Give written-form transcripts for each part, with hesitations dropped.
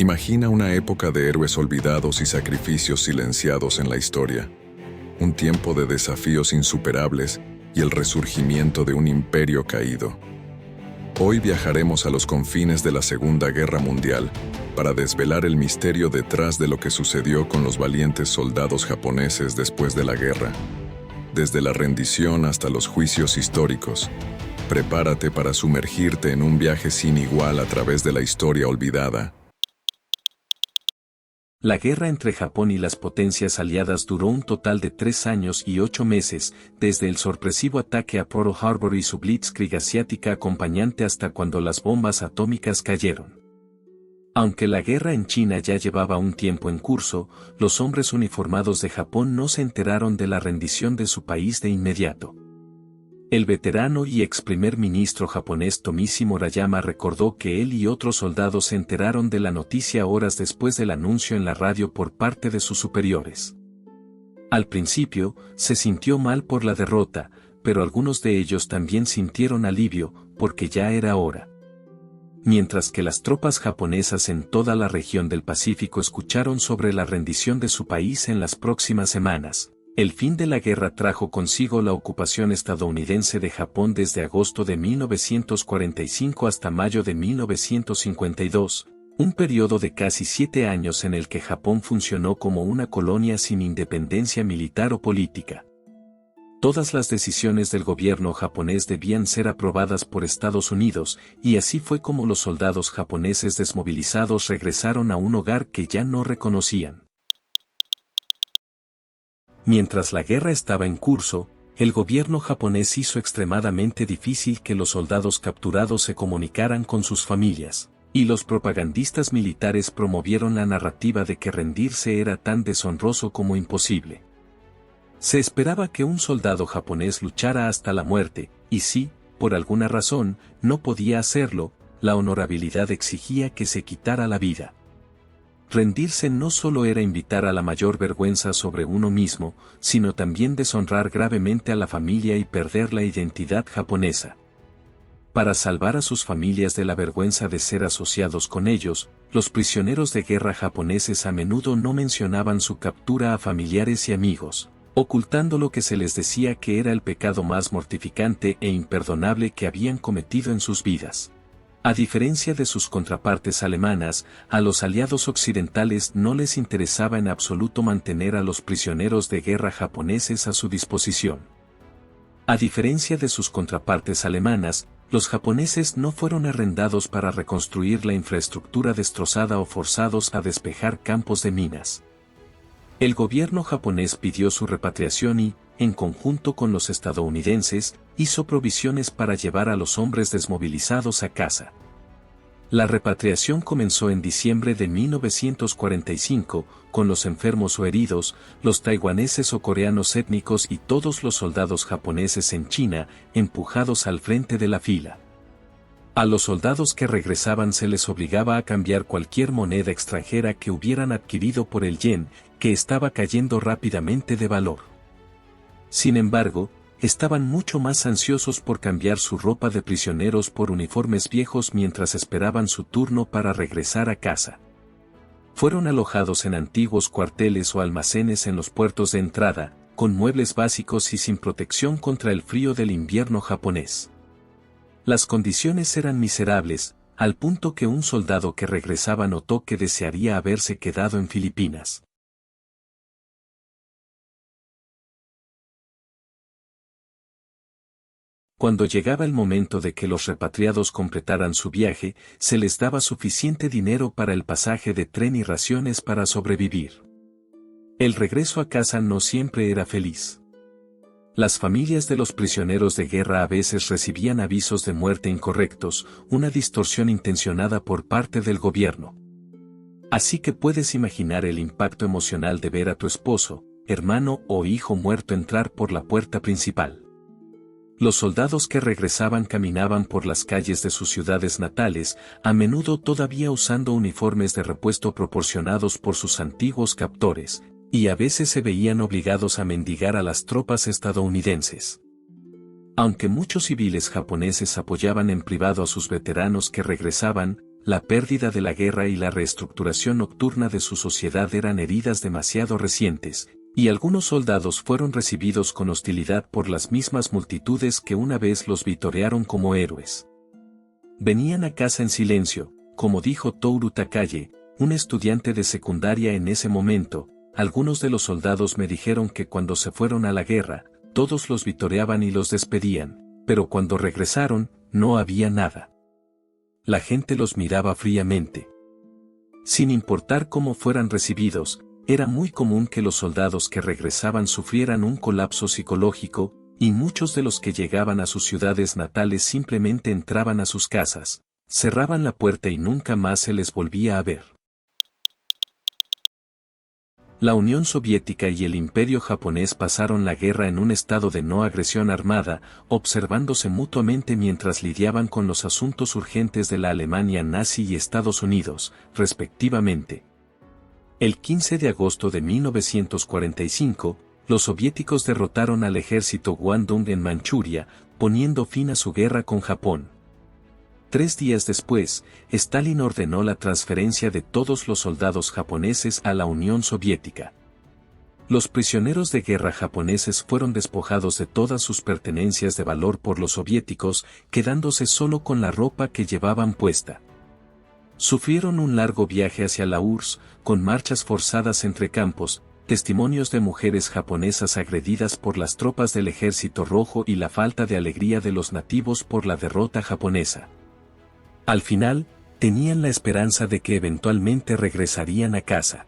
Imagina una época de héroes olvidados y sacrificios silenciados en la historia. Un tiempo de desafíos insuperables y el resurgimiento de un imperio caído. Hoy viajaremos a los confines de la Segunda Guerra Mundial para desvelar el misterio detrás de lo que sucedió con los valientes soldados japoneses después de la guerra. Desde la rendición hasta los juicios históricos, prepárate para sumergirte en un viaje sin igual a través de la historia olvidada. La guerra entre Japón y las potencias aliadas duró un total de 3 años y 8 meses, desde el sorpresivo ataque a Pearl Harbor y su blitzkrieg asiática acompañante hasta cuando las bombas atómicas cayeron. Aunque la guerra en China ya llevaba un tiempo en curso, los hombres uniformados de Japón no se enteraron de la rendición de su país de inmediato. El veterano y ex primer ministro japonés Tomishi Murayama recordó que él y otros soldados se enteraron de la noticia horas después del anuncio en la radio por parte de sus superiores. Al principio, se sintió mal por la derrota, pero algunos de ellos también sintieron alivio, porque ya era hora. Mientras que las tropas japonesas en toda la región del Pacífico escucharon sobre la rendición de su país en las próximas semanas, el fin de la guerra trajo consigo la ocupación estadounidense de Japón desde agosto de 1945 hasta mayo de 1952, un periodo de casi 7 años en el que Japón funcionó como una colonia sin independencia militar o política. Todas las decisiones del gobierno japonés debían ser aprobadas por Estados Unidos, y así fue como los soldados japoneses desmovilizados regresaron a un hogar que ya no reconocían. Mientras la guerra estaba en curso, el gobierno japonés hizo extremadamente difícil que los soldados capturados se comunicaran con sus familias, y los propagandistas militares promovieron la narrativa de que rendirse era tan deshonroso como imposible. Se esperaba que un soldado japonés luchara hasta la muerte, y si, por alguna razón, no podía hacerlo, la honorabilidad exigía que se quitara la vida. Rendirse no solo era invitar a la mayor vergüenza sobre uno mismo, sino también deshonrar gravemente a la familia y perder la identidad japonesa. Para salvar a sus familias de la vergüenza de ser asociados con ellos, los prisioneros de guerra japoneses a menudo no mencionaban su captura a familiares y amigos, ocultando lo que se les decía que era el pecado más mortificante e imperdonable que habían cometido en sus vidas. A diferencia de sus contrapartes alemanas, a los aliados occidentales no les interesaba en absoluto mantener a los prisioneros de guerra japoneses a su disposición. A diferencia de sus contrapartes alemanas, los japoneses no fueron arrendados para reconstruir la infraestructura destrozada o forzados a despejar campos de minas. El gobierno japonés pidió su repatriación y, en conjunto con los estadounidenses, hizo provisiones para llevar a los hombres desmovilizados a casa. La repatriación comenzó en diciembre de 1945, con los enfermos o heridos, los taiwaneses o coreanos étnicos y todos los soldados japoneses en China, empujados al frente de la fila. A los soldados que regresaban se les obligaba a cambiar cualquier moneda extranjera que hubieran adquirido por el yen, que estaba cayendo rápidamente de valor. Sin embargo, estaban mucho más ansiosos por cambiar su ropa de prisioneros por uniformes viejos mientras esperaban su turno para regresar a casa. Fueron alojados en antiguos cuarteles o almacenes en los puertos de entrada, con muebles básicos y sin protección contra el frío del invierno japonés. Las condiciones eran miserables, al punto que un soldado que regresaba notó que desearía haberse quedado en Filipinas. Cuando llegaba el momento de que los repatriados completaran su viaje, se les daba suficiente dinero para el pasaje de tren y raciones para sobrevivir. El regreso a casa no siempre era feliz. Las familias de los prisioneros de guerra a veces recibían avisos de muerte incorrectos, una distorsión intencionada por parte del gobierno. Así que puedes imaginar el impacto emocional de ver a tu esposo, hermano o hijo muerto entrar por la puerta principal. Los soldados que regresaban caminaban por las calles de sus ciudades natales, a menudo todavía usando uniformes de repuesto proporcionados por sus antiguos captores, y a veces se veían obligados a mendigar a las tropas estadounidenses. Aunque muchos civiles japoneses apoyaban en privado a sus veteranos que regresaban, la pérdida de la guerra y la reestructuración nocturna de su sociedad eran heridas demasiado recientes, y algunos soldados fueron recibidos con hostilidad por las mismas multitudes que una vez los vitorearon como héroes. Venían a casa en silencio, como dijo Toru Takaye, un estudiante de secundaria en ese momento. Algunos de los soldados me dijeron que cuando se fueron a la guerra, todos los vitoreaban y los despedían, pero cuando regresaron, no había nada. La gente los miraba fríamente. Sin importar cómo fueran recibidos, era muy común que los soldados que regresaban sufrieran un colapso psicológico, y muchos de los que llegaban a sus ciudades natales simplemente entraban a sus casas, cerraban la puerta y nunca más se les volvía a ver. La Unión Soviética y el Imperio japonés pasaron la guerra en un estado de no agresión armada, observándose mutuamente mientras lidiaban con los asuntos urgentes de la Alemania nazi y Estados Unidos, respectivamente. El 15 de agosto de 1945, los soviéticos derrotaron al ejército Guandong en Manchuria, poniendo fin a su guerra con Japón. 3 días después, Stalin ordenó la transferencia de todos los soldados japoneses a la Unión Soviética. Los prisioneros de guerra japoneses fueron despojados de todas sus pertenencias de valor por los soviéticos, quedándose solo con la ropa que llevaban puesta. Sufrieron un largo viaje hacia la URSS, con marchas forzadas entre campos, testimonios de mujeres japonesas agredidas por las tropas del Ejército Rojo y la falta de alegría de los nativos por la derrota japonesa. Al final, tenían la esperanza de que eventualmente regresarían a casa.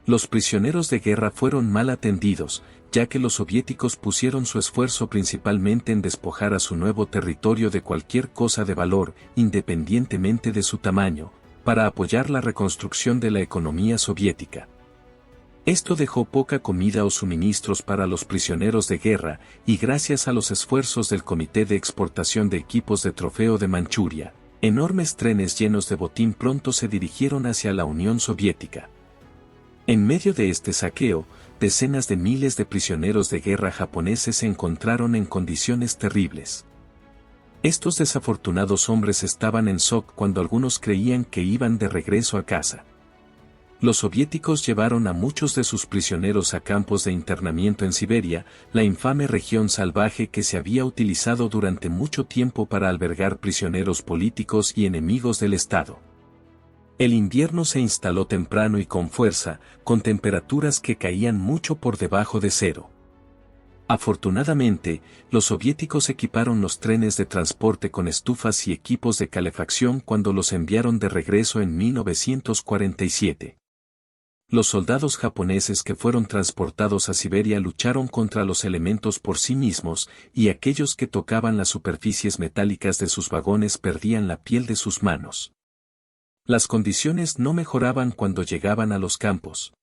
Los prisioneros de guerra fueron mal atendidos, ya que los soviéticos pusieron su esfuerzo principalmente en despojar a su nuevo territorio de cualquier cosa de valor, independientemente de su tamaño, para apoyar la reconstrucción de la economía soviética. Esto dejó poca comida o suministros para los prisioneros de guerra, y gracias a los esfuerzos del Comité de Exportación de Equipos de Trofeo de Manchuria, enormes trenes llenos de botín pronto se dirigieron hacia la Unión Soviética. En medio de este saqueo, decenas de miles de prisioneros de guerra japoneses se encontraron en condiciones terribles. Estos desafortunados hombres estaban en shock cuando algunos creían que iban de regreso a casa. Los soviéticos llevaron a muchos de sus prisioneros a campos de internamiento en Siberia, la infame región salvaje que se había utilizado durante mucho tiempo para albergar prisioneros políticos y enemigos del Estado. El invierno se instaló temprano y con fuerza, con temperaturas que caían mucho por debajo de cero. Afortunadamente, los soviéticos equiparon los trenes de transporte con estufas y equipos de calefacción cuando los enviaron de regreso en 1947. Los soldados japoneses que fueron transportados a Siberia lucharon contra los elementos por sí mismos, y aquellos que tocaban las superficies metálicas de sus vagones perdían la piel de sus manos. Las condiciones no mejoraban cuando llegaban a los campos.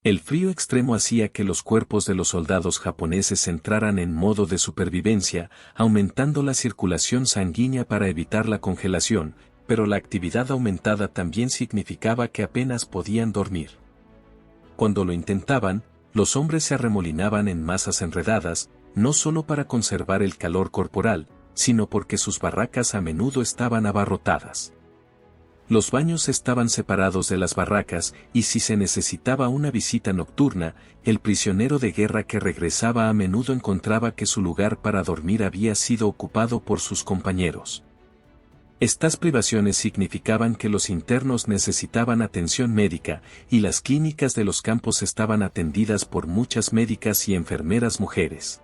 El frío extremo hacía que los cuerpos de los soldados japoneses entraran en modo de supervivencia, aumentando la circulación sanguínea para evitar la congelación, pero la actividad aumentada también significaba que apenas podían dormir. Cuando lo intentaban, los hombres se arremolinaban en masas enredadas, no solo para conservar el calor corporal, sino porque sus barracas a menudo estaban abarrotadas. Los baños estaban separados de las barracas, y si se necesitaba una visita nocturna, el prisionero de guerra que regresaba a menudo encontraba que su lugar para dormir había sido ocupado por sus compañeros. Estas privaciones significaban que los internos necesitaban atención médica, y las clínicas de los campos estaban atendidas por muchas médicas y enfermeras mujeres.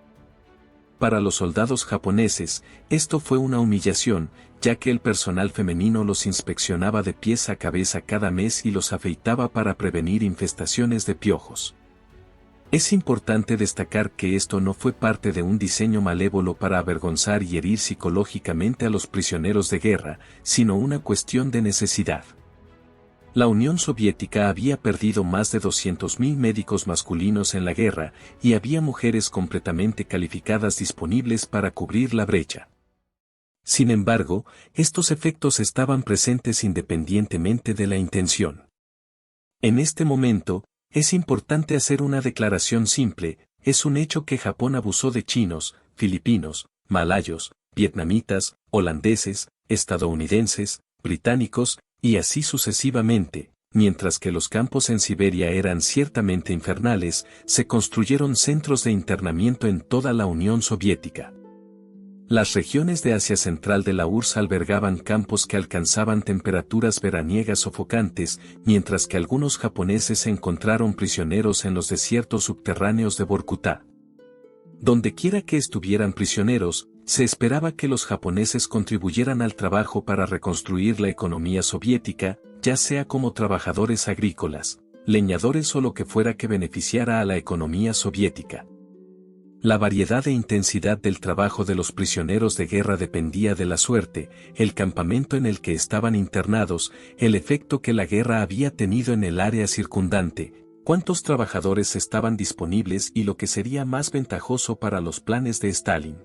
Para los soldados japoneses, esto fue una humillación, ya que el personal femenino los inspeccionaba de pies a cabeza cada mes y los afeitaba para prevenir infestaciones de piojos. Es importante destacar que esto no fue parte de un diseño malévolo para avergonzar y herir psicológicamente a los prisioneros de guerra, sino una cuestión de necesidad. La Unión Soviética había perdido más de 200.000 médicos masculinos en la guerra, y había mujeres completamente calificadas disponibles para cubrir la brecha. Sin embargo, estos efectos estaban presentes independientemente de la intención. En este momento, es importante hacer una declaración simple: es un hecho que Japón abusó de chinos, filipinos, malayos, vietnamitas, holandeses, estadounidenses, británicos, y así sucesivamente. Mientras que los campos en Siberia eran ciertamente infernales, se construyeron centros de internamiento en toda la Unión Soviética. Las regiones de Asia Central de la URSS albergaban campos que alcanzaban temperaturas veraniegas sofocantes, mientras que algunos japoneses se encontraron prisioneros en los desiertos subterráneos de Vorkuta. Dondequiera que estuvieran prisioneros, se esperaba que los japoneses contribuyeran al trabajo para reconstruir la economía soviética, ya sea como trabajadores agrícolas, leñadores o lo que fuera que beneficiara a la economía soviética. La variedad e intensidad del trabajo de los prisioneros de guerra dependía de la suerte, el campamento en el que estaban internados, el efecto que la guerra había tenido en el área circundante, cuántos trabajadores estaban disponibles y lo que sería más ventajoso para los planes de Stalin.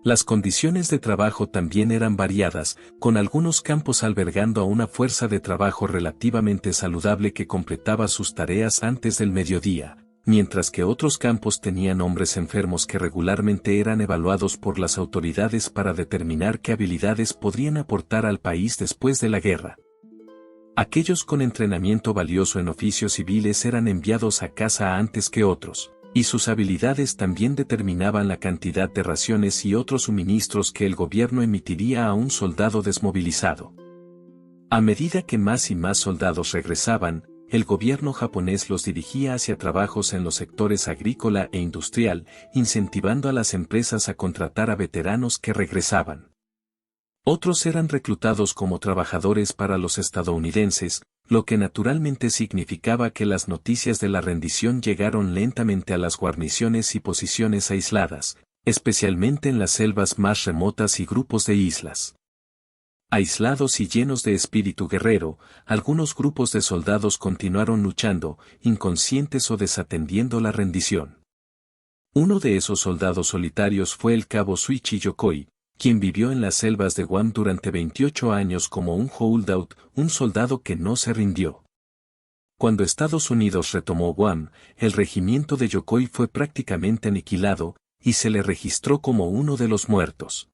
Las condiciones de trabajo también eran variadas, con algunos campos albergando a una fuerza de trabajo relativamente saludable que completaba sus tareas antes del mediodía, mientras que otros campos tenían hombres enfermos que regularmente eran evaluados por las autoridades para determinar qué habilidades podrían aportar al país después de la guerra. Aquellos con entrenamiento valioso en oficios civiles eran enviados a casa antes que otros, y sus habilidades también determinaban la cantidad de raciones y otros suministros que el gobierno emitiría a un soldado desmovilizado. A medida que más y más soldados regresaban, el gobierno japonés los dirigía hacia trabajos en los sectores agrícola e industrial, incentivando a las empresas a contratar a veteranos que regresaban. Otros eran reclutados como trabajadores para los estadounidenses, lo que naturalmente significaba que las noticias de la rendición llegaron lentamente a las guarniciones y posiciones aisladas, especialmente en las selvas más remotas y grupos de islas. Aislados y llenos de espíritu guerrero, algunos grupos de soldados continuaron luchando, inconscientes o desatendiendo la rendición. Uno de esos soldados solitarios fue el cabo Suichi Yokoi, quien vivió en las selvas de Guam durante 28 años como un holdout, un soldado que no se rindió. Cuando Estados Unidos retomó Guam, el regimiento de Yokoi fue prácticamente aniquilado, y se le registró como uno de los muertos.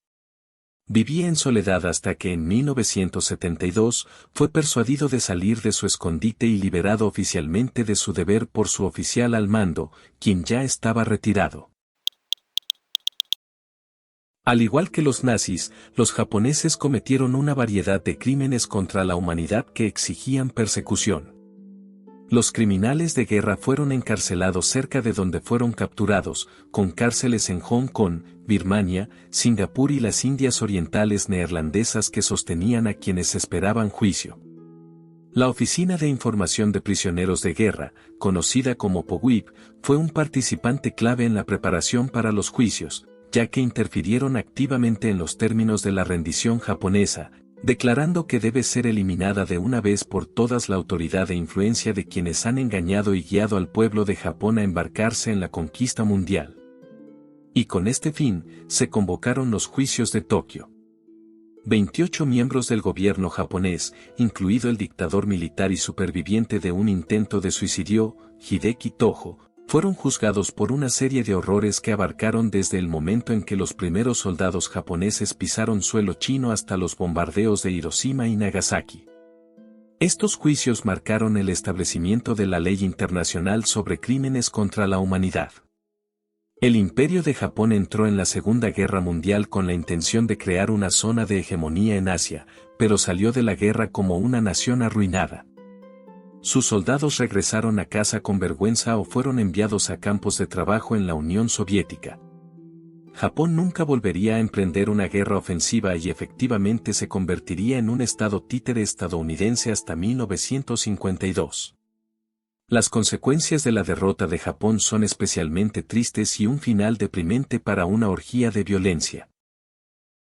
Vivía en soledad hasta que en 1972 fue persuadido de salir de su escondite y liberado oficialmente de su deber por su oficial al mando, quien ya estaba retirado. Al igual que los nazis, los japoneses cometieron una variedad de crímenes contra la humanidad que exigían persecución. Los criminales de guerra fueron encarcelados cerca de donde fueron capturados, con cárceles en Hong Kong, Birmania, Singapur y las Indias Orientales neerlandesas que sostenían a quienes esperaban juicio. La Oficina de Información de Prisioneros de Guerra, conocida como POWIP, fue un participante clave en la preparación para los juicios, ya que interfirieron activamente en los términos de la rendición japonesa, declarando que debe ser eliminada de una vez por todas la autoridad e influencia de quienes han engañado y guiado al pueblo de Japón a embarcarse en la conquista mundial. Y con este fin, se convocaron los juicios de Tokio. 28 miembros del gobierno japonés, incluido el dictador militar y superviviente de un intento de suicidio, Hideki Tojo, fueron juzgados por una serie de horrores que abarcaron desde el momento en que los primeros soldados japoneses pisaron suelo chino hasta los bombardeos de Hiroshima y Nagasaki. Estos juicios marcaron el establecimiento de la ley internacional sobre crímenes contra la humanidad. El Imperio de Japón entró en la Segunda Guerra Mundial con la intención de crear una zona de hegemonía en Asia, pero salió de la guerra como una nación arruinada. Sus soldados regresaron a casa con vergüenza o fueron enviados a campos de trabajo en la Unión Soviética. Japón nunca volvería a emprender una guerra ofensiva y efectivamente se convertiría en un estado títere estadounidense hasta 1952. Las consecuencias de la derrota de Japón son especialmente tristes y un final deprimente para una orgía de violencia.